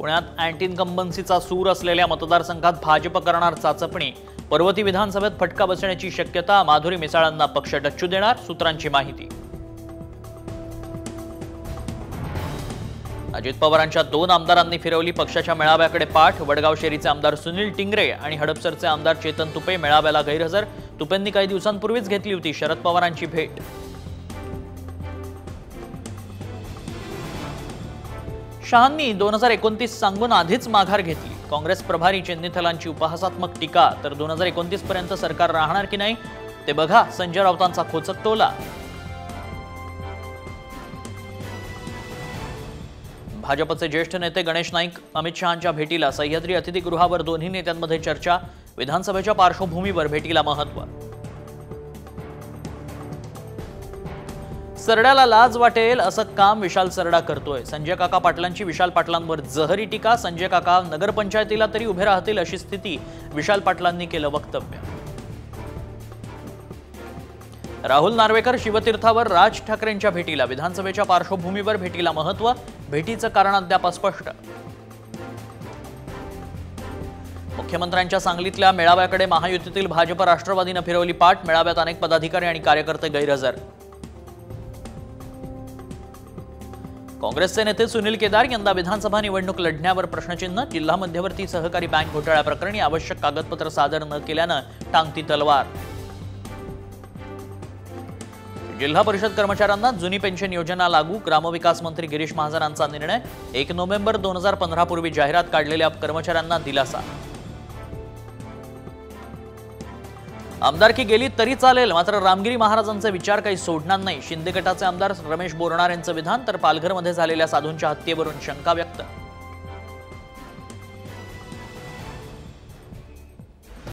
पुण्यात अँटी इन्कम्बन्सीचा सूर असलेल्या मतदारसंघात भाजप करणार चाचपणी। पर्वती विधानसभेत फटका बसण्याची शक्यता। माधुरी मिसाळांना पक्ष डच्चू देणार, सूत्रांची माहिती। अजित पवारांच्या 2 आमदारांनी फिरवली पक्षाच्या मेळाव्याकडे पाठ। वडगाव शेरीचे आमदार सुनील टिंगरे आणि हडपसरचे आमदार चेतन तुपे मेळाव्याला गैरहजर। तुपेंनी काही दिवसांपूर्वीच घेतली होती शरद पवारांची भेट। शहांनी 2029 सांगून आधीच माघार घेतली। काँग्रेस प्रभारी चेन्नीथलांची उपहासात्मक टीका। तर 2029 पर्यंत सरकार राहणार की नाही ते बघा, संजय राऊतांचा खोचक टोला। भाजपचे ज्येष्ठ नेते गणेश नाईक अमित शहांच्या भेटीला। सह्याद्री अतिथीगृहावर दोन्ही नेत्यांमध्ये चर्चा। विधानसभेच्या पार्श्वभूमीवर भेटीला महत्त्व। सरड्याला लाज वाटेल असं काम विशाल सरडा करतोय। संजय काका पाटलांची विशाल पाटलांवर जहरी टीका। संजय काका नगरपंचायतीला तरी उभे राहतील अशी स्थिती विशाल पाटलांनी केलं वक्तव्य। राहुल नार्वेकर शिवतीर्थावर राज ठाकरेंच्या भेटीला। विधानसभेच्या पार्श्वभूमीवर भेटीला महत्त्व। भेटीचं कारण अद्याप अस्पष्ट। मुख्यमंत्र्यांच्या सांगलीतल्या मेळाव्याकडे महायुतीतील भाजप राष्ट्रवादीनं फिरवली पाठ। मेळाव्यात अनेक पदाधिकारी आणि कार्यकर्ते गैरहजर। काँग्रेसचे नेते सुनील केदार यंदा विधानसभा निवडणूक लढण्यावर प्रश्नचिन्ह। जिल्हा मध्यवर्ती सहकारी बँक घोटाळ्याप्रकरणी आवश्यक कागदपत्र सादर न केल्यानं टांगती तलवार। जिल्हा परिषद कर्मचाऱ्यांना जुनी पेन्शन योजना लागू। ग्रामविकास मंत्री गिरीश महाजनांचा निर्णय। 1 नोव्हेंबर 2015 पूर्वी जाहिरात काढलेल्या कर्मचाऱ्यांना दिलासा। आमदारकी गेली तरी चालेल, मात्र रामगिरी महाराजांचे विचार काही सोडणार नाही। शिंदे गटाचे आमदार रमेश बोरणार यांचं विधान। तर पालघरमध्ये झालेल्या साधूंच्या हत्येवरून शंका व्यक्त।